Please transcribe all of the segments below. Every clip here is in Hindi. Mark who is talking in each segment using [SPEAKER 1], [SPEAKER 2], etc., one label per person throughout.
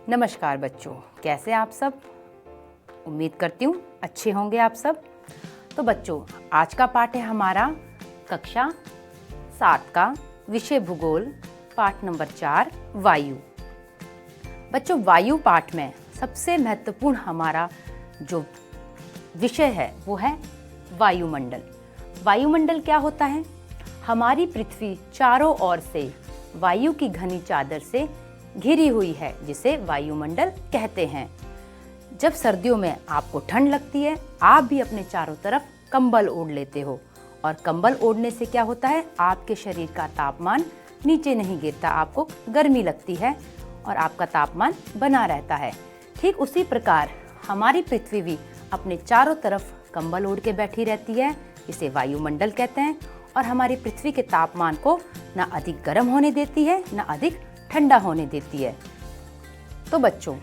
[SPEAKER 1] नमस्कार बच्चों, कैसे आप सब। उम्मीद करती हूँ अच्छे होंगे आप सब। तो बच्चों, आज का पाठ है हमारा कक्षा 7 का विषय भूगोल, पाठ नंबर 4 वायु। बच्चों, वायु पाठ में सबसे महत्वपूर्ण हमारा जो विषय है वो है वायुमंडल। वायुमंडल क्या होता है? हमारी पृथ्वी चारों ओर से वायु की घनी चादर से घिरी हुई है, जिसे वायुमंडल कहते हैं। जब सर्दियों में आपको ठंड लगती है, आप भी अपने चारों तरफ कंबल ओढ़ लेते हो, और कंबल ओढ़ने से क्या होता है, आपके शरीर का तापमान नीचे नहीं गिरता, आपको गर्मी लगती है और आपका तापमान बना रहता है। ठीक उसी प्रकार हमारी पृथ्वी भी अपने चारों तरफ कंबल ओढ़ के बैठी रहती है, इसे वायुमंडल कहते हैं, और हमारी पृथ्वी के तापमान को ना अधिक गर्म होने देती है, ना अधिक ठंडा होने देती है। तो बच्चों,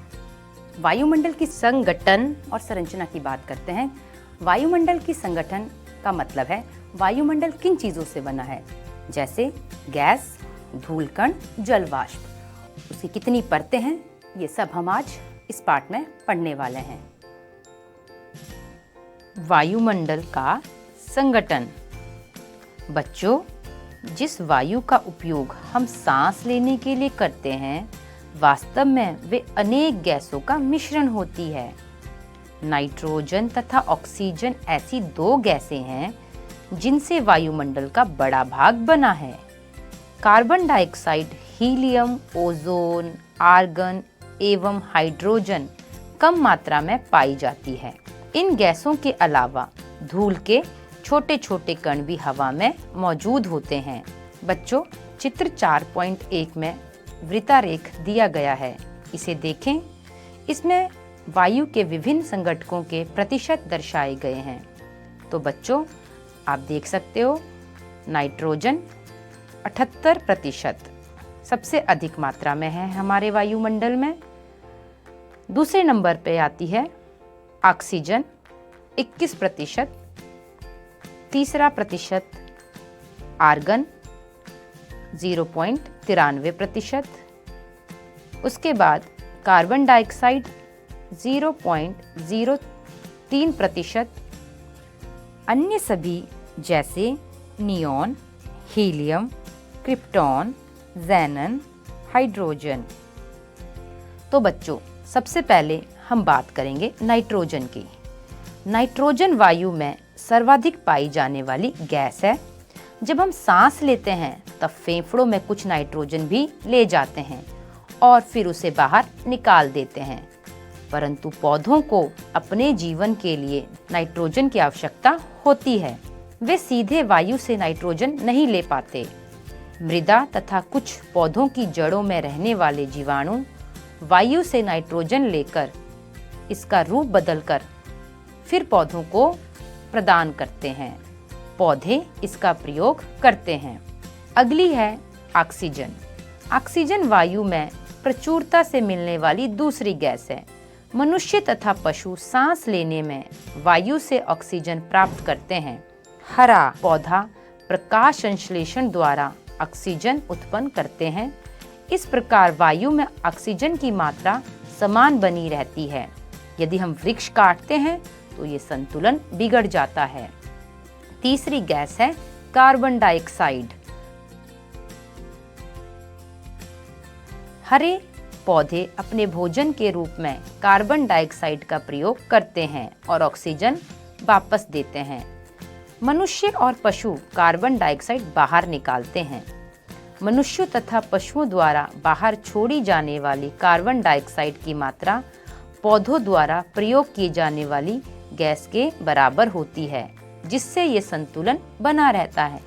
[SPEAKER 1] वायुमंडल की संगठन और संरचना की बात करते हैं। वायुमंडल की संगठन का मतलब है वायुमंडल किन चीजों से बना है, जैसे गैस, धूलकण, जल वाष्प। उसकी कितनी परतें हैं, ये सब हम आज इस पाठ में पढ़ने वाले हैं। वायुमंडल का संगठन। बच्चों, जिस वायु का उपयोग हम सांस लेने के लिए करते हैं, वास्तव में वे अनेक गैसों का मिश्रण होती है। नाइट्रोजन तथा ऑक्सीजन ऐसी दो गैसें हैं जिनसे वायुमंडल का बड़ा भाग बना है। Carbon dioxide, helium, ozone, argon एवं हाइड्रोजन कम मात्रा में पाई जाती है। इन गैसों के अलावा धूल के छोटे छोटे कण भी हवा में मौजूद होते हैं। बच्चों, चित्र 4.1 में वृत्तारेख दिया गया है, इसे देखें। इसमें वायु के विभिन्न संघटकों के प्रतिशत दर्शाए गए हैं। तो बच्चों, आप देख सकते हो, नाइट्रोजन 78% सबसे अधिक मात्रा में है हमारे वायुमंडल में। दूसरे नंबर पे आती है ऑक्सीजन 21%, तीसरा प्रतिशत आर्गन 0.93%, उसके बाद कार्बन डाइऑक्साइड 0.03%, अन्य सभी जैसे नियॉन, हीलियम, क्रिप्टॉन, ज़ेनन, हाइड्रोजन। तो बच्चों, सबसे पहले हम बात करेंगे नाइट्रोजन की। नाइट्रोजन वायु में सर्वाधिक पाई जाने वाली गैस है। जब हम सांस लेते हैं तब फेफड़ों में कुछ नाइट्रोजन भी ले जाते हैं और फिर उसे बाहर निकाल देते हैं, परंतु पौधों को अपने जीवन के लिए नाइट्रोजन की आवश्यकता होती है। वे सीधे वायु से नाइट्रोजन नहीं ले पाते। मृदा तथा कुछ पौधों की जड़ों में रहने वाले जीवाणु वायु से नाइट्रोजन लेकर इसका रूप बदलकर फिर पौधों को प्रदान करते हैं। पौधे इसका प्रयोग करते हैं। अगली है ऑक्सीजन। ऑक्सीजन वायु में प्रचुरता से मिलने वाली दूसरी गैस है। मनुष्य तथा पशु सांस लेने में वायु से ऑक्सीजन प्राप्त करते हैं। हरा पौधा प्रकाश संश्लेषण द्वारा ऑक्सीजन उत्पन्न करते हैं। इस प्रकार वायु में ऑक्सीजन की मात्रा समान बनी रहती है। यदि हम वृक्ष काटते हैं तो ये संतुलन बिगड़ जाता है। तीसरी गैस है कार्बन डाइऑक्साइड। हरे पौधे अपने भोजन के रूप में कार्बन डाइऑक्साइड का प्रयोग करते हैं और ऑक्सीजन वापस देते हैं। मनुष्य और पशु कार्बन डाइऑक्साइड बाहर निकालते हैं। मनुष्यों तथा पशुओं द्वारा बाहर छोड़ी जाने वाली कार्बन डाइऑक्साइड की मात्रा पौधों द्वारा प्रयोग की जाने वाली गैस के बराबर होती है, जिससे ये संतुलन बना रहता है।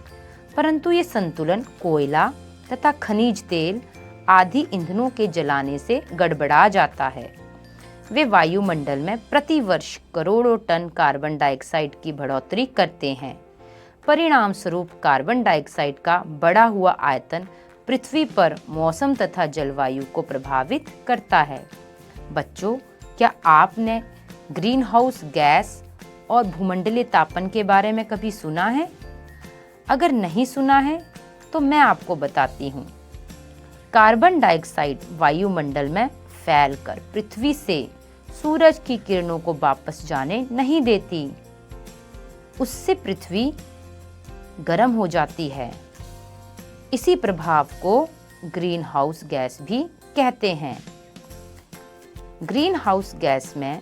[SPEAKER 1] परंतु ये संतुलन कोयला तथा खनिज तेल आदि ईंधनों के जलाने से गड़बड़ा जाता है। वे वायुमंडल में प्रति वर्ष करोड़ों टन कार्बन डाइऑक्साइड की बढ़ोतरी करते हैं। परिणाम स्वरूप कार्बन डाइऑक्साइड का बढ़ा हुआ आयतन पृथ्वी पर मौसम तथा जलवायु को प्रभावित करता है। बच्चों, क्या आपने ग्रीन हाउस गैस और भूमंडलीय तापन के बारे में कभी सुना है? अगर नहीं सुना है तो मैं आपको बताती हूँ। कार्बन डाइऑक्साइड वायुमंडल में फैलकर पृथ्वी से सूरज की किरणों को वापस जाने नहीं देती। उससे पृथ्वी गर्म हो जाती है। इसी प्रभाव को ग्रीन हाउस गैस भी कहते हैं। ग्रीन हाउस गैस में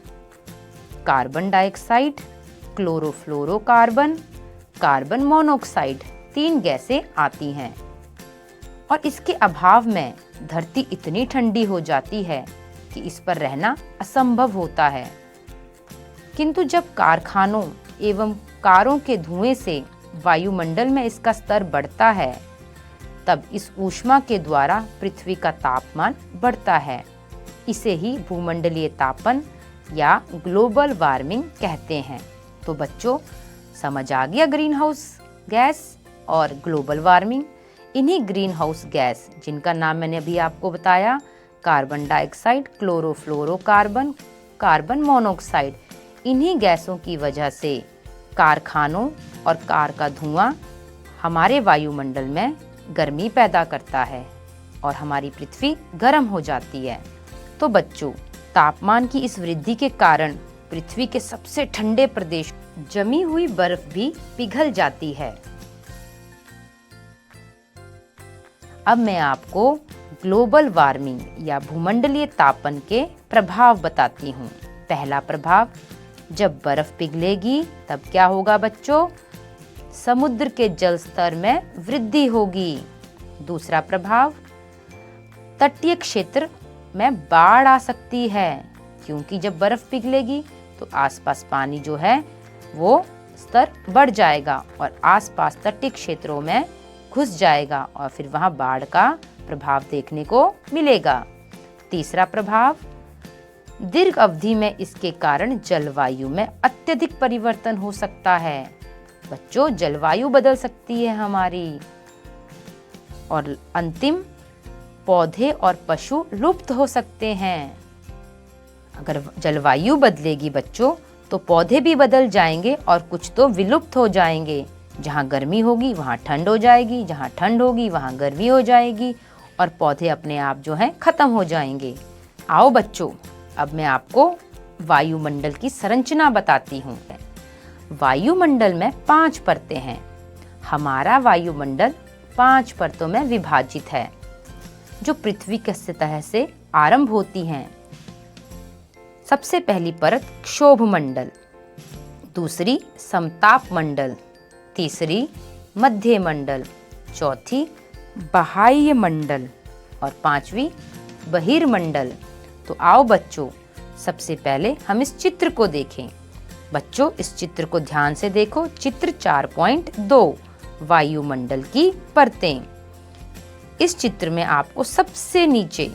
[SPEAKER 1] carbon dioxide, chlorofluorocarbon, carbon monoxide 3 गैसें आती हैं और इसके अभाव में धरती इतनी ठंडी हो जाती है कि इस पर रहना असंभव होता है। किंतु जब कारखानों एवं कारों के धुएं से वायुमंडल में इसका स्तर बढ़ता है, तब इस ऊष्मा के द्वारा पृथ्वी का तापमान बढ़ता है। इसे ही भूमंडलीय तापन या ग्लोबल वार्मिंग कहते हैं। तो बच्चों, समझ आ गया ग्रीन हाउस गैस और ग्लोबल वार्मिंग। इन्हीं ग्रीन हाउस गैस, जिनका नाम मैंने अभी आपको बताया, carbon dioxide, chlorofluorocarbon, carbon monoxide, इन्हीं गैसों की वजह से कारखानों और कार का धुआं हमारे वायुमंडल में गर्मी पैदा करता है और हमारी पृथ्वी गर्म हो जाती है। तो बच्चों, तापमान की इस वृद्धि के कारण पृथ्वी के सबसे ठंडे प्रदेश जमी हुई बर्फ भी पिघल जाती है। अब मैं आपको ग्लोबल वार्मिंग या भूमंडलीय तापन के प्रभाव बताती हूँ। पहला प्रभाव, जब बर्फ पिघलेगी तब क्या होगा बच्चों? समुद्र के जल स्तर में वृद्धि होगी। दूसरा प्रभाव, तटीय क्षेत्र में बाढ़ आ सकती है, क्योंकि जब बर्फ पिघलेगी तो आसपास पानी जो है वो स्तर बढ़ जाएगा और आसपास तटीय क्षेत्रों में घुस जाएगा और फिर वहां बाढ़ का प्रभाव देखने को मिलेगा। तीसरा प्रभाव, दीर्घ अवधि में इसके कारण जलवायु में अत्यधिक परिवर्तन हो सकता है। बच्चों, जलवायु बदल सकती है हमारी। और अंतिम, पौधे और पशु लुप्त हो सकते हैं। अगर जलवायु बदलेगी बच्चों, तो पौधे भी बदल जाएंगे और कुछ तो विलुप्त हो जाएंगे। जहाँ गर्मी होगी वहाँ ठंड हो जाएगी, जहाँ ठंड होगी वहाँ गर्मी हो जाएगी और पौधे अपने आप जो हैं खत्म हो जाएंगे। आओ बच्चों, अब मैं आपको वायुमंडल की संरचना बताती हूँ। वायुमंडल में 5 परतें हैं। हमारा वायुमंडल 5 परतों में विभाजित है, जो पृथ्वी की सतह से आरंभ होती हैं। सबसे पहली परत क्षोभ मंडल, दूसरी समताप मंडल, तीसरी मध्य मंडल, चौथी बाह्य मंडल और 5वीं बहिर्मंडल। तो आओ बच्चों, सबसे पहले हम इस चित्र को देखें। बच्चों, इस चित्र को ध्यान से देखो। चित्र 4.2, वायुमंडल की परतें। इस चित्र में आपको सबसे नीचे,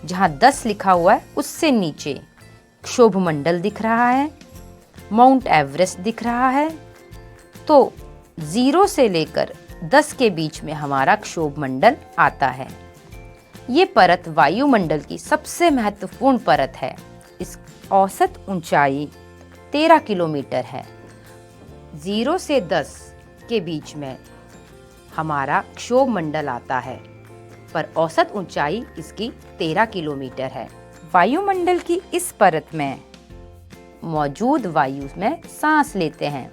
[SPEAKER 1] जहां 10 लिखा हुआ है, उससे नीचे क्षोभ मंडल दिख रहा है, माउंट एवरेस्ट दिख रहा है। तो 0 से लेकर 10 के बीच में हमारा क्षोभ मंडल आता है। ये परत वायुमंडल की सबसे महत्वपूर्ण परत है। इस औसत ऊंचाई 13 किलोमीटर है। 0 से 10 के बीच में हमारा क्षोभ मंडल आता है, पर औसत ऊंचाई इसकी 13 किलोमीटर है। वायुमंडल की इस परत में मौजूद वायु में सांस लेते हैं।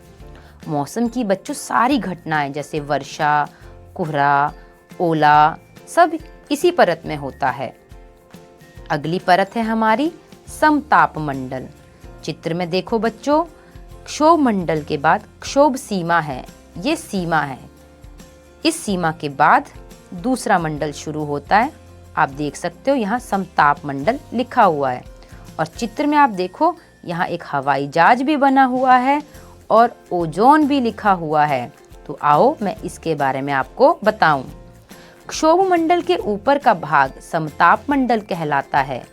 [SPEAKER 1] मौसम की बच्चों सारी घटनाएं, जैसे वर्षा, कोहरा, ओला, सब इसी परत में होता है। अगली परत है हमारी समताप मंडल। चित्र में देखो बच्चों, क्षोभ मंडल के बाद क्षोभ सीमा है। ये सीमा है। इस सीमा के बाद दूसरा मंडल शुरू होता है। आप देख सकते हो यहाँ समताप मंडल लिखा हुआ है और चित्र में आप देखो यहाँ एक हवाई जहाज भी बना हुआ है और ओजोन भी लिखा हुआ है। तो आओ मैं इसके बारे में आपको बताऊं। क्षोभ मंडल के ऊपर का भाग समताप मंडल कहलाता है।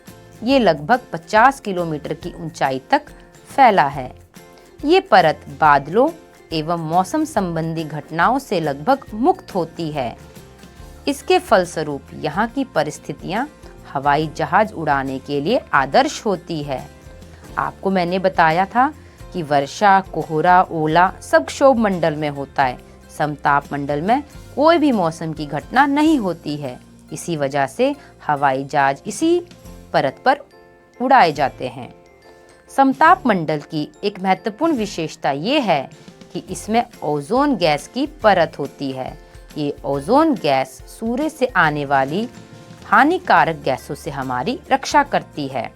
[SPEAKER 1] ये लगभग 50 किलोमीटर की ऊंचाई तक फैला है। ये परत बादलों एवं मौसम संबंधी घटनाओं से लगभग मुक्त होती है। इसके फलस्वरूप यहाँ की परिस्थितियाँ हवाई जहाज उड़ाने के लिए आदर्श होती है। आपको मैंने बताया था कि वर्षा, कोहरा, ओला सब क्षोभ मंडल में होता है। समताप मंडल में कोई भी मौसम की घटना नहीं होती है। इसी वजह से हवाई जहाज इसी परत पर उड़ाए जाते हैं। समताप मंडल की एक महत्वपूर्ण विशेषता ये है कि इसमें ओजोन गैस की परत होती है। ये ओजोन गैस सूर्य से आने वाली हानिकारक गैसों से हमारी रक्षा करती है।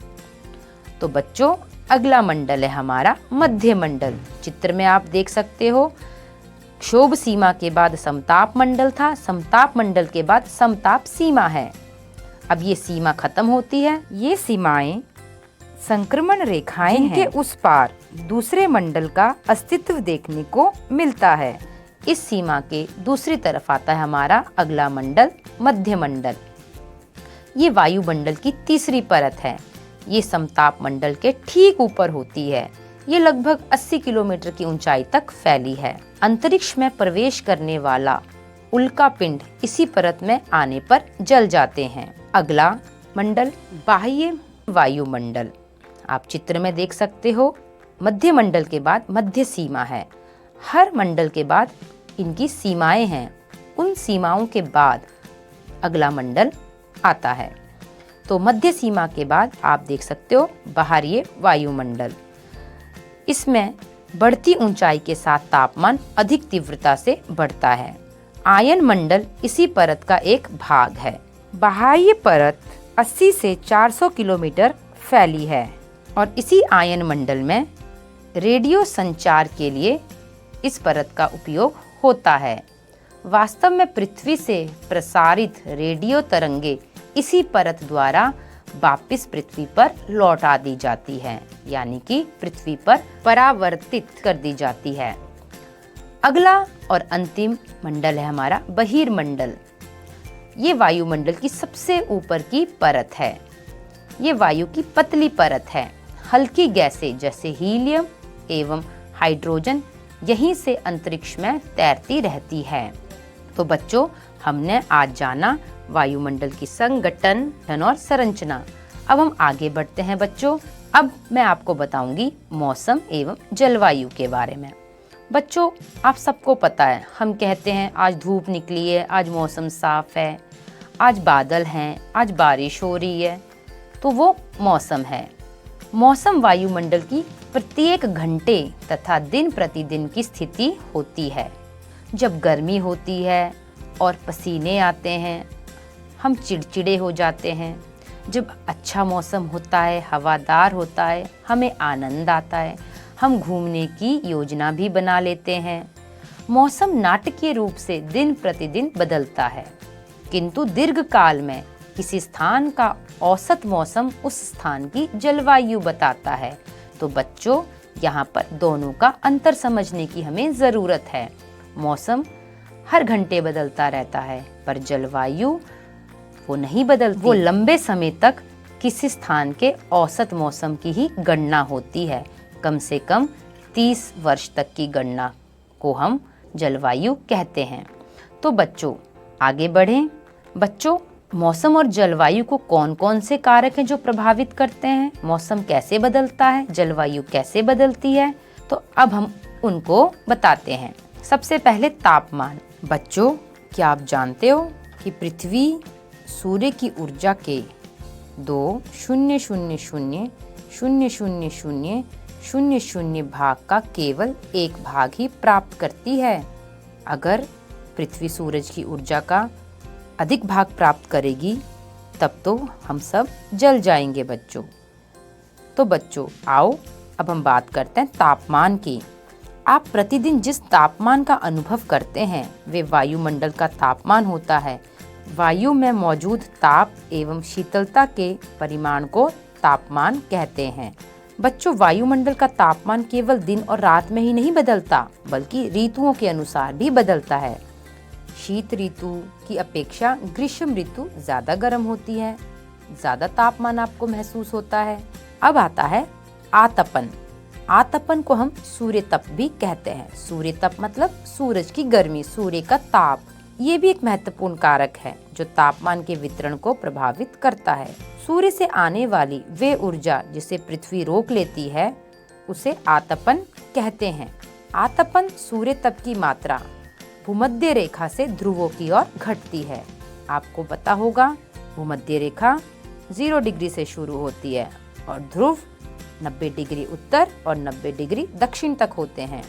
[SPEAKER 1] तो बच्चों, अगला मंडल है हमारा मध्य मंडल। चित्र में आप देख सकते हो, क्षोभ सीमा के बाद समताप मंडल था, समताप मंडल के बाद समताप सीमा है। अब ये सीमा खत्म होती है। ये सीमाएं संक्रमण रेखाएं हैं, जिनके उस पार दूसरे मंडल का अस्तित्व देखने को मिलता है। इस सीमा के दूसरी तरफ आता है हमारा अगला मंडल, मध्य मंडल। ये वायुमंडल की तीसरी परत है। ये समताप मंडल के ठीक ऊपर होती है। ये लगभग 80 किलोमीटर की ऊंचाई तक फैली है। अंतरिक्ष में प्रवेश करने वाला उल्का पिंड इसी परत में आने पर जल जाते हैं। अगला मंडल बाह्य वायुमंडल। आप चित्र में देख सकते हो, मध्य मंडल के बाद मध्य सीमा है। हर मंडल के बाद इनकी सीमाएं हैं। उन सीमाओं के बाद अगला मंडल आता है। तो मध्य सीमा के बाद आप देख सकते हो बाहरी वायुमंडल। इसमें बढ़ती ऊंचाई के साथ तापमान अधिक तीव्रता से बढ़ता है। आयन मंडल इसी परत का एक भाग है। बाह्य परत 80 से 400 किलोमीटर फैली है और इसी आयन मंडल में रेडियो संचार के लिए इस परत का उपयोग होता है। वास्तव में पृथ्वी से प्रसारित रेडियो तरंगे इसी परत द्वारा वापस पृथ्वी पर लौटा दी जाती है, यानी कि पृथ्वी पर परावर्तित कर दी जाती है। अगला और अंतिम मंडल है हमारा बहिर्मंडल। ये वायुमंडल की सबसे ऊपर की परत है। ये वायु की पतली परत है। हल्की गैसें जैसे हीलियम एवं हाइड्रोजन यहीं से अंतरिक्ष में तैरती रहती है। तो बच्चों, हमने आज जाना वायुमंडल की संगठन और संरचना। अब हम आगे बढ़ते हैं बच्चों। अब मैं आपको बताऊंगी मौसम एवं जलवायु के बारे में। बच्चों, आप सबको पता है, हम कहते हैं आज धूप निकली है, आज मौसम साफ है, आज बादल हैं, आज बारिश हो रही है। तो वो मौसम है। मौसम वायुमंडल की प्रत्येक घंटे तथा दिन प्रतिदिन की स्थिति होती है। जब गर्मी होती है और पसीने आते हैं, हम चिड़चिड़े हो जाते हैं। जब अच्छा मौसम होता है, हवादार होता है, हमें आनंद आता है, हम घूमने की योजना भी बना लेते हैं। मौसम नाटकीय रूप से दिन प्रतिदिन बदलता है, किंतु दीर्घकाल में किसी स्थान का औसत मौसम उस स्थान की जलवायु बताता है। तो बच्चों, यहाँ पर दोनों का अंतर समझने की हमें ज़रूरत है। मौसम हर घंटे बदलता रहता है, पर जलवायु वो नहीं बदलती। वो लंबे समय तक किसी स्थान के औसत मौसम की ही गणना होती है। कम से कम 30 वर्ष तक की गणना को हम जलवायु कहते हैं। तो बच्चों, आगे बढ़ें। बच्चों, मौसम और जलवायु को कौन कौन से कारक हैं जो प्रभावित करते हैं? मौसम कैसे बदलता है, जलवायु कैसे बदलती है? तो अब हम उनको बताते हैं। सबसे पहले तापमान। बच्चों, क्या आप जानते हो कि पृथ्वी सूर्य की ऊर्जा के 2,000,000,000 भाग का केवल एक भाग ही प्राप्त करती है। अगर पृथ्वी सूरज की ऊर्जा का अधिक भाग प्राप्त करेगी तब तो हम सब जल जाएंगे बच्चों। तो बच्चों, आओ अब हम बात करते हैं तापमान की। आप प्रतिदिन जिस तापमान का अनुभव करते हैं वे वायुमंडल का तापमान होता है। वायु में मौजूद ताप एवं शीतलता के परिमाण को तापमान कहते हैं। बच्चों, वायुमंडल का तापमान केवल दिन और रात में ही नहीं बदलता, बल्कि ऋतुओं के अनुसार भी बदलता है। शीत ऋतु की अपेक्षा ग्रीष्म ऋतु ज़्यादा गर्म होती है, ज़्यादा तापमान आपको महसूस होता है। अब आता है आतपन। आतपन को हम सूर्य तप भी कहते हैं। सूर्य तप मतलब सूरज की गर्मी, सूर्य का ताप। ये भी एक महत्वपूर्ण कारक है जो तापमान के वितरण को प्रभावित करता है। सूर्य से आने वाली वे ऊर्जा जिसे पृथ्वी रोक लेती है उसे आतपन कहते हैं। आतपन सूर्य तप की मात्रा भूमध्य रेखा से ध्रुवों की ओर घटती है। आपको पता होगा भूमध्य रेखा 0 डिग्री से शुरू होती है और ध्रुव 90 डिग्री उत्तर और 90 डिग्री दक्षिण तक होते हैं।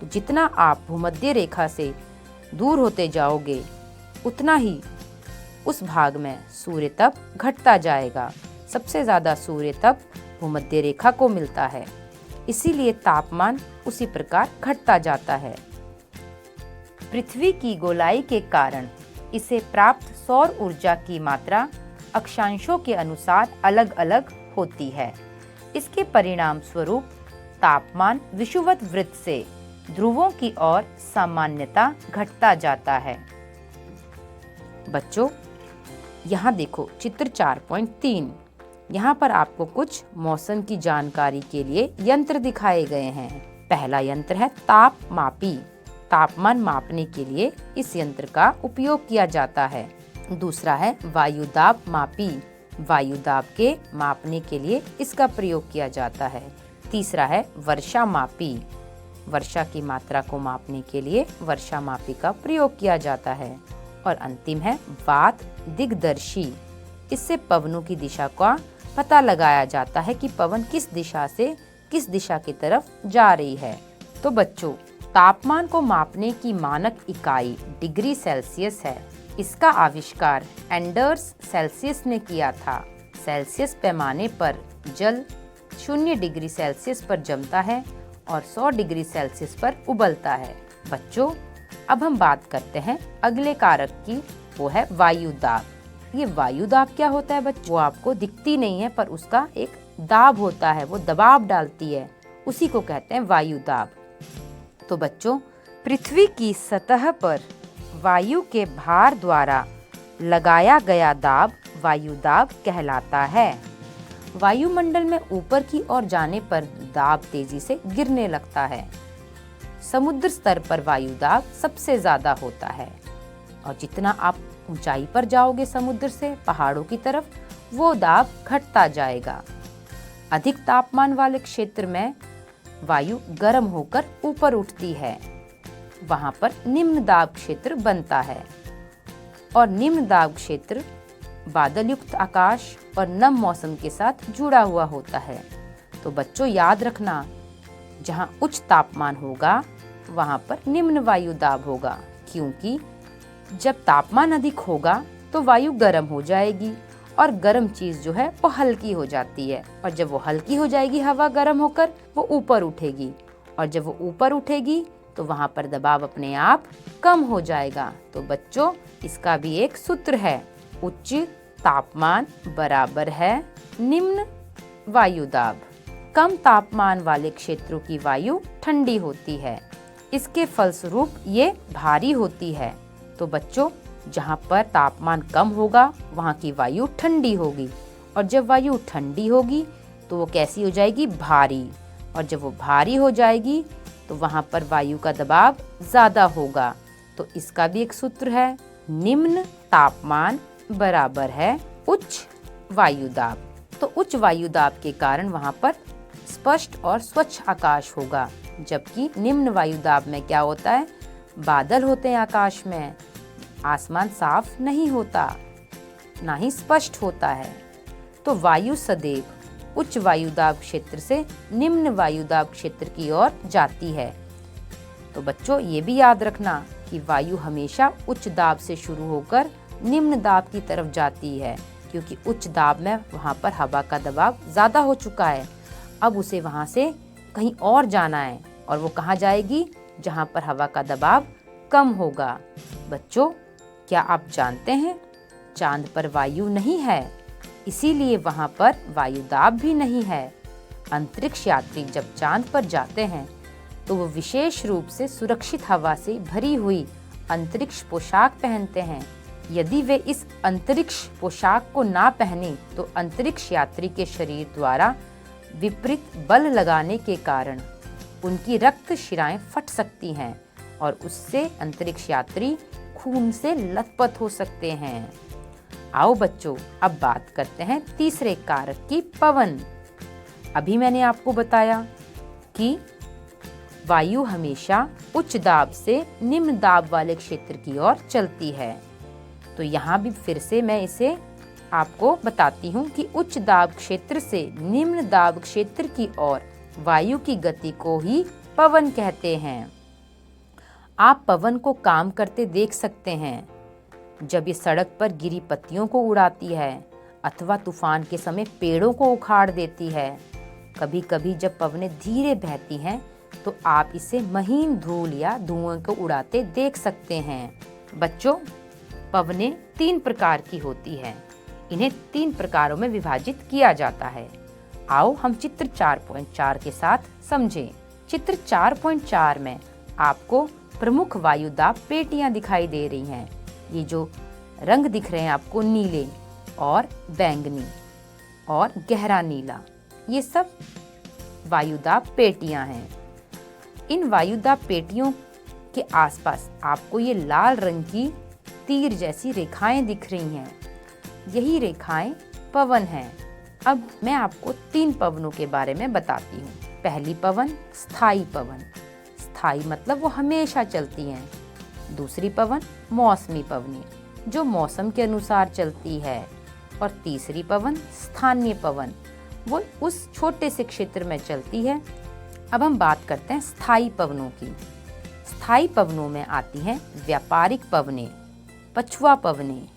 [SPEAKER 1] तो जितना आप भूमध्य रेखा से दूर होते जाओगे उतना ही उस भाग में सूर्य तप घटता जाएगा। सबसे ज़्यादा सूर्य तप भूमध्य रेखा को मिलता है, इसीलिए तापमान उसी प्रकार घटता जाता है। पृथ्वी की गोलाई के कारण इसे प्राप्त सौर ऊर्जा की मात्रा अक्षांशों के अनुसार अलग अलग होती है। इसके परिणाम स्वरूप तापमान विषुवत वृत्त से ध्रुवों की ओर सामान्यता घटता जाता है। बच्चों, यहाँ देखो चित्र 4.3। यहाँ पर आपको कुछ मौसम की जानकारी के लिए यंत्र दिखाए गए हैं। पहला यंत्र है तापमापी। तापमान मापने के लिए इस यंत्र का उपयोग किया जाता है। दूसरा है वायुदाब मापी। वायुदाब के मापने के लिए इसका प्रयोग किया जाता है। तीसरा है वर्षा मापी। वर्षा की मात्रा को मापने के लिए वर्षा मापी का प्रयोग किया जाता है। और अंतिम है वात दिग्दर्शी। इससे पवनों की दिशा का पता लगाया जाता है कि पवन किस दिशा से किस दिशा की तरफ जा रही है। तो बच्चों, तापमान को मापने की मानक इकाई डिग्री सेल्सियस है। इसका आविष्कार एंडर्स सेल्सियस ने किया था। सेल्सियस पैमाने पर जल 0 डिग्री सेल्सियस पर जमता है और 100 डिग्री सेल्सियस पर उबलता है। बच्चों, अब हम बात करते हैं अगले कारक की, वो है वायुदाब। ये वायुदाब क्या होता है बच्चों? वो आपको दिखती नहीं है, पर उसका एक दाब होता है, वो दबाव डालती है, उसी को कहते हैं वायुदाब। तो बच्चों, पृथ्वी की सतह पर वायु के भार द्वारा लगाया गया दाब वायुदाब कहलाता है। वायुमंडल में ऊपर की ओर जाने पर दाब तेजी से गिरने लगता है। समुद्र स्तर पर वायुदाब सबसे ज्यादा होता है और जितना आप ऊंचाई पर जाओगे समुद्र से पहाड़ों की तरफ, वो दाब घटता जाएगा। अधिक तापमान वाले क्षेत्र में वायु गर्म होकर ऊपर उठती है, वहां पर निम्न दाब क्षेत्र बनता है। और निम्न दाब क्षेत्र बादल युक्त आकाश और नम मौसम के साथ जुड़ा हुआ होता है। तो बच्चों, याद रखना, जहां उच्च तापमान होगा वहां पर निम्न वायु दाब होगा, क्योंकि जब तापमान अधिक होगा तो वायु गर्म हो जाएगी और गर्म चीज जो है वो हल्की हो जाती है, और जब वो हल्की हो जाएगी हवा गर्म होकर, वो ऊपर उठेगी, और जब वो ऊपर उठेगी तो वहां पर दबाव अपने आप कम हो जाएगा। तो बच्चों, इसका भी एक सूत्र है, उच्च तापमान बराबर है निम्न वायु दाब। कम तापमान वाले क्षेत्रों की वायु ठंडी होती है, इसके फलस्वरूप ये भारी होती है। तो बच्चों, जहाँ पर तापमान कम होगा वहाँ की वायु ठंडी होगी, और जब वायु ठंडी होगी तो वो कैसी हो जाएगी? भारी। और जब वो भारी हो जाएगी तो वहाँ पर वायु का दबाव ज़्यादा होगा। तो इसका भी एक सूत्र है, निम्न तापमान बराबर है उच्च वायुदाब। तो उच्च वायुदाब के कारण वहाँ पर स्पष्ट और स्वच्छ आकाश होगा, जबकि निम्न वायुदाब में क्या होता है? बादल होते हैं आकाश में, आसमान साफ नहीं होता, ना ही स्पष्ट होता है। तो वायु सदैव उच्च वायुदाब क्षेत्र से निम्न वायुदाब क्षेत्र की ओर जाती है। तो बच्चों, ये भी याद रखना कि वायु हमेशा उच्च दाब से शुरू होकर निम्न दाब की तरफ जाती है, क्योंकि उच्च दाब में वहाँ पर हवा का दबाव ज़्यादा हो चुका है। अब उसे वहाँ से कहीं और जाना है, और वो कहाँ जाएगी? जहाँ पर हवा का दबाव कम होगा। बच्चों, क्या आप जानते हैं चांद पर वायु नहीं है, इसीलिए वहाँ पर वायुदाब भी नहीं है। अंतरिक्ष यात्री जब चांद पर जाते हैं तो वो विशेष रूप से सुरक्षित हवा से भरी हुई अंतरिक्ष पोशाक पहनते हैं। यदि वे इस अंतरिक्ष पोशाक को ना पहने तो अंतरिक्ष यात्री के शरीर द्वारा विपरीत बल लगाने के कारण उनकी रक्त शिराएं फट सकती हैं और उससे अंतरिक्ष यात्री खून से लथपथ हो सकते हैं। आओ बच्चों, अब बात करते हैं तीसरे कारक की, पवन। अभी मैंने आपको बताया कि वायु हमेशा उच्च दाब से निम्न दाब वाले क्षेत्र की ओर चलती है। तो यहाँ भी फिर से मैं इसे आपको बताती हूँ कि उच्च दाब क्षेत्र से निम्न दाब क्षेत्र की ओर वायु की गति को ही पवन कहते हैं। आप पवन को काम करते देख सकते हैं, जब ये सड़क पर गिरी पत्तियों को उड़ाती है अथवा तूफान के समय पेड़ों को उखाड़ देती है। कभी कभी जब पवनें धीरे बहती हैं तो आप इसे महीन धूल या धुआं को उड़ाते देख सकते हैं। बच्चों, पवनें 3 प्रकार की होती हैं। इन्हें 3 प्रकारों में विभाजित किया जाता है। आओ हम चित्र 4.4 के साथ समझें। चित्र 4.4 में आपको प्रमुख वायुदाब पेटियां दिखाई दे रही हैं। ये जो रंग दिख रहे हैं आपको, नीले और बैंगनी और गहरा नीला, ये सब वायुदाब पेटियां हैं। इन वायुदाब पेटियों के आसपास आपको ये लाल रंग की तीर जैसी रेखाएं दिख रही हैं। यही रेखाएं पवन हैं। अब मैं आपको 3 पवनों के बारे में बताती हूँ। पहली पवन स्थायी पवन। स्थायी मतलब वो हमेशा चलती हैं। दूसरी पवन मौसमी पवनें, जो मौसम के अनुसार चलती है। और तीसरी पवन स्थानीय पवन, वो उस छोटे से क्षेत्र में चलती है। अब हम बात करते हैं स्थायी पवनों की। स्थायी पवनों में आती हैं व्यापारिक पवनें, पछुआ पवनें,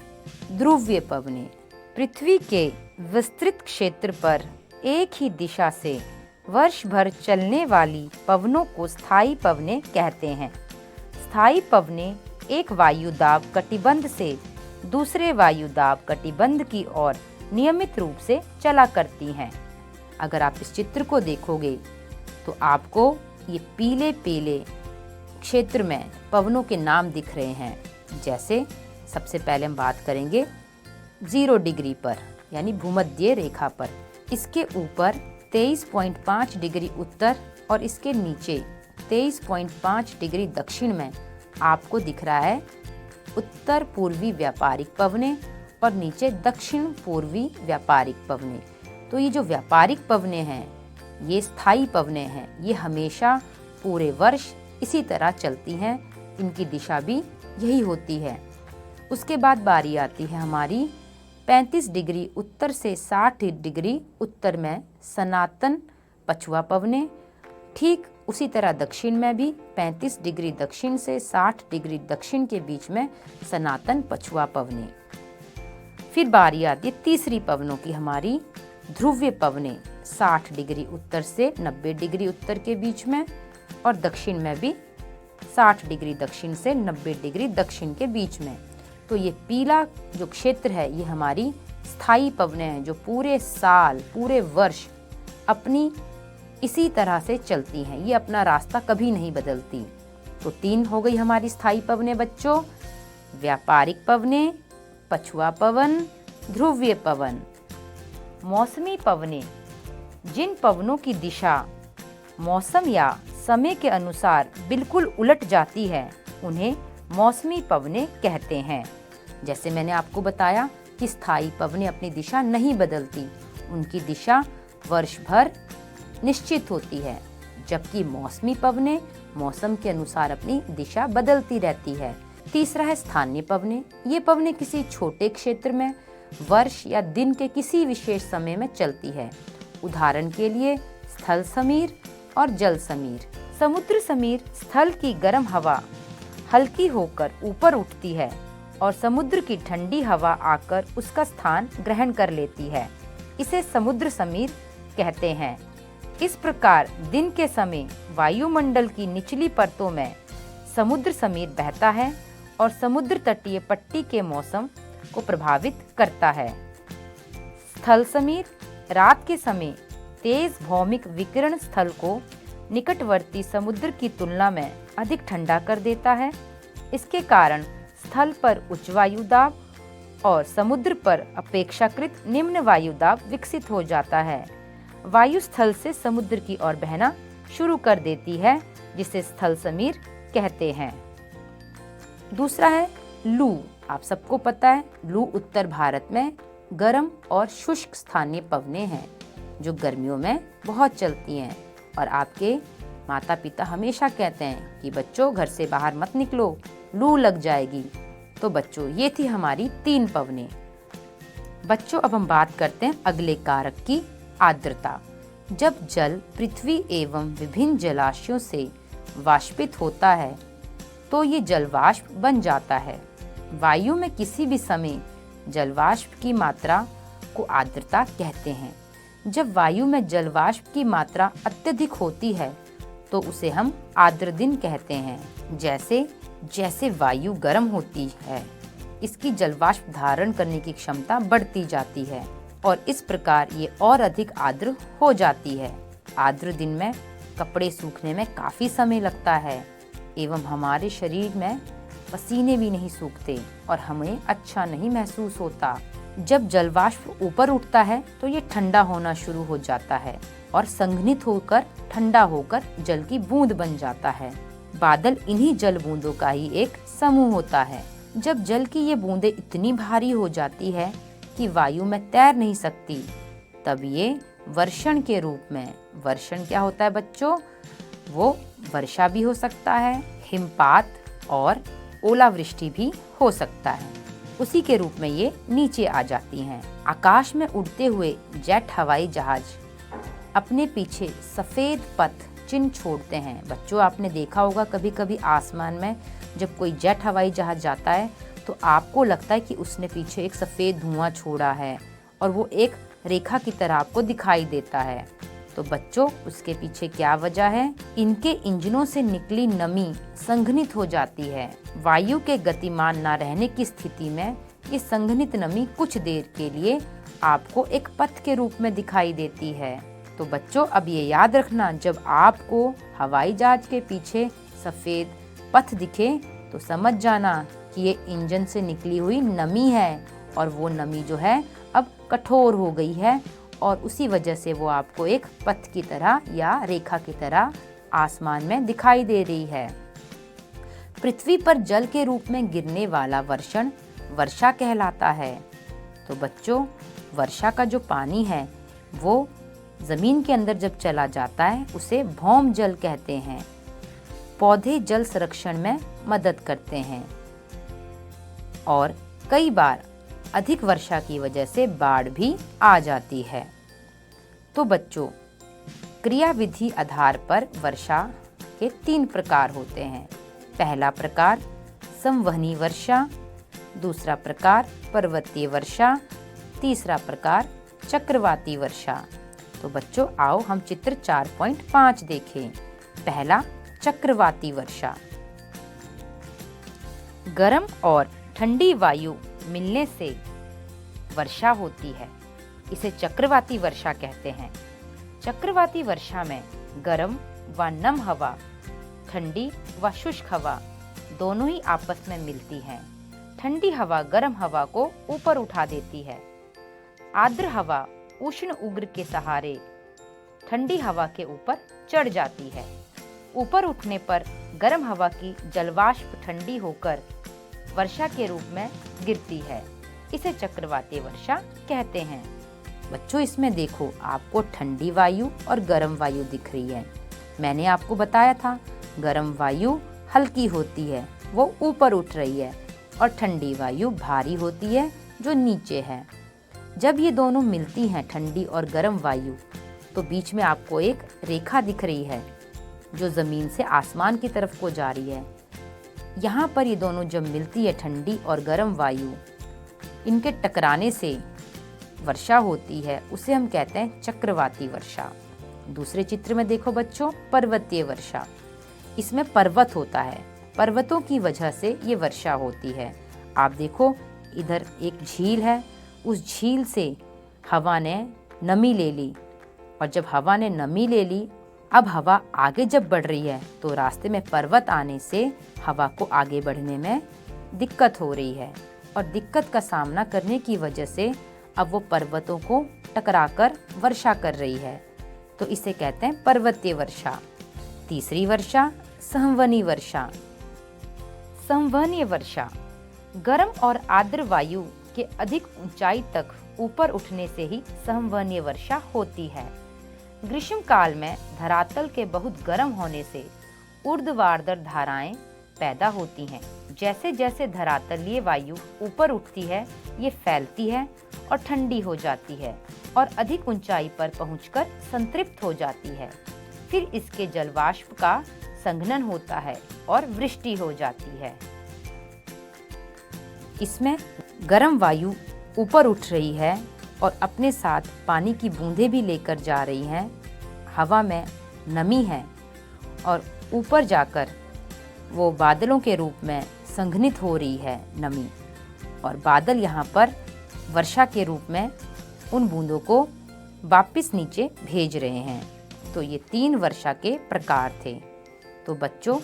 [SPEAKER 1] ध्रुवीय पवनें। पृथ्वी के विस्तृत क्षेत्र पर एक ही दिशा से वर्ष भर चलने वाली पवनों को स्थायी पवनें कहते हैं। स्थायी पवनें एक वायुदाब कटिबंध से दूसरे वायुदाब कटिबंध की ओर नियमित रूप से चला करती हैं। अगर आप इस चित्र को देखोगे तो आपको ये पीले पीले क्षेत्र में पवनों के नाम दिख रहे हैं। जैसे सबसे पहले हम बात करेंगे 0 डिग्री पर, यानी भूमध्य रेखा पर। इसके ऊपर 23.5 डिग्री उत्तर और इसके नीचे 23.5 डिग्री दक्षिण में आपको दिख रहा है उत्तर पूर्वी व्यापारिक पवनें और नीचे दक्षिण पूर्वी व्यापारिक पवनें। तो ये जो व्यापारिक पवनें हैं ये स्थायी पवनें हैं। ये हमेशा पूरे वर्ष इसी तरह चलती हैं। इनकी दिशा भी यही होती है। उसके बाद बारी आती है हमारी 35 डिग्री उत्तर से 60 डिग्री उत्तर में सनातन पछुआ पवनें। ठीक उसी तरह दक्षिण में भी 35 डिग्री दक्षिण से 60 डिग्री दक्षिण के बीच में सनातन पछुआ पवनें। फिर बारी आती है तीसरी पवनों की, हमारी ध्रुवीय पवनें। 60 डिग्री उत्तर से 90 डिग्री उत्तर के बीच में और दक्षिण में भी 60 डिग्री दक्षिण से 90 डिग्री दक्षिण के बीच में। तो ये पीला जो क्षेत्र है ये हमारी स्थायी पवनें हैं, जो पूरे साल पूरे वर्ष अपनी इसी तरह से चलती हैं। ये अपना रास्ता कभी नहीं बदलती। तो 3 हो गई हमारी स्थायी पवनें बच्चों, व्यापारिक पवनें, पछुआ पवन, ध्रुवीय पवन। मौसमी पवनें, जिन पवनों की दिशा मौसम या समय के अनुसार बिल्कुल उलट जाती है उन्हें मौसमी पवनें कहते हैं। जैसे मैंने आपको बताया कि स्थायी पवनें अपनी दिशा नहीं बदलती, उनकी दिशा वर्ष भर निश्चित होती है, जबकि मौसमी पवनें मौसम के अनुसार अपनी दिशा बदलती रहती है। तीसरा है स्थानीय पवनें। ये पवनें किसी छोटे क्षेत्र में वर्ष या दिन के किसी विशेष समय में चलती है। उदाहरण के लिए स्थल समीर और जल समीर। समुद्र समीर स्थल की गर्म हवा हल्की होकर ऊपर उठती है और समुद्र की ठंडी हवा आकर उसका स्थान ग्रहण कर लेती है। इसे समुद्र समीर कहते हैं। इस प्रकार दिन के समय वायुमंडल की निचली परतों में समुद्र समीर बहता है और समुद्र तटीय पट्टी के मौसम को प्रभावित करता है। स्थल समीर रात के समय तेज भौमिक विकिरण स्थल को निकटवर्ती समुद्र की तुलना में अधिक ठंडा कर देता है। इसके कारण स्थल पर उच्च वायुदाब और समुद्र पर अपेक्षाकृत निम्न वायुदाब विकसित हो जाता है। वायु स्थल से समुद्र की ओर बहना शुरू कर देती है, जिसे स्थल समीर कहते हैं। दूसरा है लू। आप सबको पता है लू उत्तर भारत में गर्म और शुष्क स्थानीय पवनें हैं, जो गर्मियों में बहुत चलती हैं और आपके माता पिता हमेशा कहते हैं कि बच्चों घर से बाहर मत निकलो, लू लग जाएगी। तो बच्चों ये थी हमारी 3 पवनें। बच्चों अब हम बात करते हैं अगले कारक की, आर्द्रता। जब जल पृथ्वी एवं विभिन्न जलाशयों से वाष्पित होता है तो ये जलवाष्प बन जाता है। वायु में किसी भी समय जलवाष्प की मात्रा को आर्द्रता कहते हैं। जब वायु में जलवाष्प की मात्रा अत्यधिक होती है तो उसे हम आर्द्र दिन कहते हैं। जैसे जैसे वायु गर्म होती है, इसकी जलवाष्प धारण करने की क्षमता बढ़ती जाती है और इस प्रकार ये और अधिक आर्द्र हो जाती है। आर्द्र दिन में कपड़े सूखने में काफी समय लगता है एवं हमारे शरीर में पसीने भी नहीं सूखते और हमें अच्छा नहीं महसूस होता। जब जलवाष्प ऊपर उठता है तो ये ठंडा होना शुरू हो जाता है और संघनित होकर ठंडा होकर जल की बूंद बन जाता है। बादल इन्हीं जल बूंदों का ही एक समूह होता है। जब जल की ये बूंदें इतनी भारी हो जाती है कि वायु में तैर नहीं सकती, तब ये वर्षण के रूप में, वर्षण क्या होता है बच्चों, वो वर्षा भी हो सकता है, हिमपात और ओलावृष्टि भी हो सकता है, उसी के रूप में ये नीचे आ जाती हैं। आकाश में उड़ते हुए जेट हवाई जहाज अपने पीछे सफेद पथ चिन्ह छोड़ते हैं। बच्चों आपने देखा होगा कभी कभी आसमान में जब कोई जेट हवाई जहाज जाता है तो आपको लगता है कि उसने पीछे एक सफेद धुआं छोड़ा है और वो एक रेखा की तरह आपको दिखाई देता है। तो बच्चों उसके पीछे क्या वजह है? इनके इंजनों से निकली नमी संघनित हो जाती है। वायु के गतिमान न रहने की स्थिति में ये संघनित नमी कुछ देर के लिए आपको एक पथ के रूप में दिखाई देती है। तो बच्चों अब ये याद रखना, जब आपको हवाई जहाज के पीछे सफेद पथ दिखे तो समझ जाना कि ये इंजन से निकली हुई नमी है और वो नमी जो है अब कठोर हो गई है और उसी वजह से वो आपको एक पथ की तरह या रेखा की तरह आसमान में दिखाई दे रही है। पृथ्वी पर जल के रूप में गिरने वाला वर्षण वर्षा कहलाता है। तो बच्चों वर्षा का जो पानी है वो जमीन के अंदर जब चला जाता है उसे भौम जल कहते हैं। पौधे जल संरक्षण में मदद करते हैं और कई बार अधिक वर्षा की वजह से बाढ़ भी आ जाती है। तो बच्चों क्रियाविधि आधार पर वर्षा के 3 प्रकार होते हैं। पहला प्रकार संवहनी वर्षा, दूसरा प्रकार पर्वतीय वर्षा, तीसरा प्रकार चक्रवाती वर्षा। तो बच्चों आओ हम चित्र 4.5 देखें। पहला चक्रवाती वर्षा। गर्म और ठंडी वायु मिलने से वर्षा होती है, इसे चक्रवाती वर्षा कहते हैं। चक्रवाती वर्षा में गर्म व नम हवा, ठंडी व शुष्क हवा दोनों ही आपस में मिलती हैं। ठंडी हवा गर्म हवा को ऊपर उठा देती है। आर्द्र हवा उष्ण उग्र के सहारे ठंडी हवा के ऊपर चढ़ जाती है। ऊपर उठने पर गर्म हवा की जलवाष्प ठंडी होकर वर्षा के रूप में गिरती है, इसे चक्रवाती वर्षा कहते हैं। बच्चों इसमें देखो आपको ठंडी वायु और गर्म वायु दिख रही है। मैंने आपको बताया था गर्म वायु हल्की होती है, वो ऊपर उठ रही है और ठंडी वायु भारी होती है जो नीचे है। जब ये दोनों मिलती हैं ठंडी और गर्म वायु, तो बीच में आपको एक रेखा दिख रही है जो जमीन से आसमान की तरफ को जा रही है। यहाँ पर ये दोनों जब मिलती है ठंडी और गर्म वायु, इनके टकराने से वर्षा होती है, उसे हम कहते हैं चक्रवाती वर्षा। दूसरे चित्र में देखो बच्चों पर्वतीय वर्षा। इसमें पर्वत होता है, पर्वतों की वजह से ये वर्षा होती है। आप देखो इधर एक झील है, उस झील से हवा ने नमी ले ली और जब हवा ने नमी ले ली, अब हवा आगे जब बढ़ रही है तो रास्ते में पर्वत आने से हवा को आगे बढ़ने में दिक्कत हो रही है और दिक्कत का सामना करने की वजह से अब वो पर्वतों को टकराकर वर्षा कर रही है, तो इसे कहते हैं पर्वतीय वर्षा। तीसरी वर्षा संवहनी वर्षा। संवहनीय वर्षा गर्म और आर्द्र वायु के अधिक ऊंचाई तक ऊपर उठने से ही संवहनीय वर्षा होती है। ग्रीष्म काल में धरातल के बहुत गर्म होने से ऊर्ध्वाधर धाराएं पैदा होती हैं। जैसे जैसे धरातलीय वायु ऊपर उठती है, ये फैलती है और ठंडी हो जाती है और अधिक ऊंचाई पर पहुंचकर संतृप्त हो जाती है। फिर इसके जलवाष्प का संघनन होता है और वृष्टि हो जाती है। इसमें गर्म वायु ऊपर उठ रही है और अपने साथ पानी की बूंदें भी लेकर जा रही हैं। हवा में नमी है और ऊपर जाकर वो बादलों के रूप में संघनित हो रही है नमी, और बादल यहाँ पर वर्षा के रूप में उन बूंदों को वापस नीचे भेज रहे हैं। तो ये 3 वर्षा के प्रकार थे। तो बच्चों,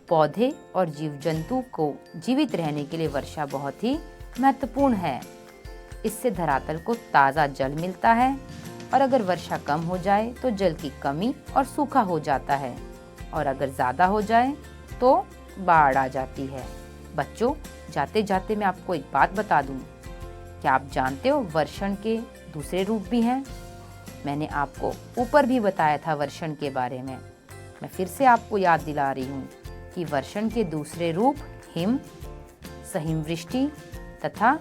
[SPEAKER 1] पौधे और जीव जंतु को जीवित रहने के लिए वर्षा बहुत ही महत्वपूर्ण है। इससे धरातल को ताज़ा जल मिलता है, और अगर वर्षा कम हो जाए तो जल की कमी और सूखा हो जाता है, और अगर ज़्यादा हो जाए तो बाढ़ आ जाती है। बच्चों, जाते जाते मैं आपको एक बात बता दूं। क्या आप जानते हो वर्षण के दूसरे रूप भी हैं? मैंने आपको ऊपर भी बताया था वर्षण के बारे में। मैं फिर से आपको याद दिला रही हूँ कि वर्षण के दूसरे रूप हिम, सहिमवृष्टि तथा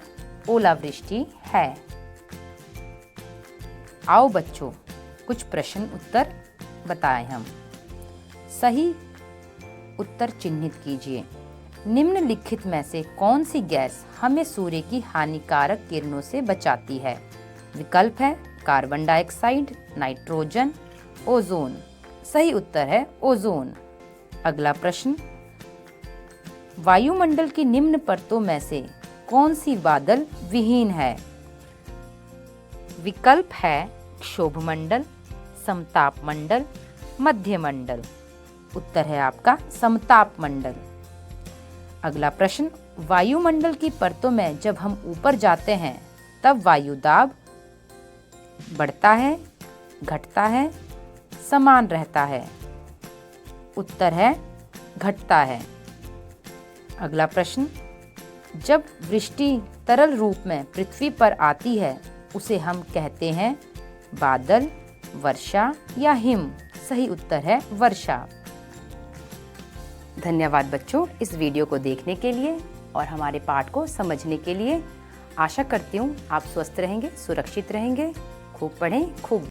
[SPEAKER 1] ओलावृष्टि है। आओ बच्चों, कुछ प्रश्न उत्तर बताएं हम। सही उत्तर चिन्हित कीजिए। निम्नलिखित में से कौन सी गैस हमें सूर्य की हानिकारक किरणों से बचाती है? विकल्प है कार्बन डाइऑक्साइड, नाइट्रोजन, ओजोन। सही उत्तर है ओजोन। अगला प्रश्न, वायुमंडल की निम्न परतों में से कौन सी बादल विहीन है? विकल्प है क्षोभमंडल, समताप मंडल, मध्य मंडल। उत्तर है आपका समताप मंडल। अगला प्रश्न, वायुमंडल की परतों में जब हम ऊपर जाते हैं तब वायु दाब बढ़ता है, घटता है, समान रहता है? उत्तर है घटता है। अगला प्रश्न, जब वृष्टि तरल रूप में पृथ्वी पर आती है उसे हम कहते हैं बादल, वर्षा या हिम? सही उत्तर है वर्षा। धन्यवाद बच्चों इस वीडियो को देखने के लिए और हमारे पाठ को समझने के लिए। आशा करती हूँ आप स्वस्थ रहेंगे, सुरक्षित रहेंगे। खूब पढ़ें, खूब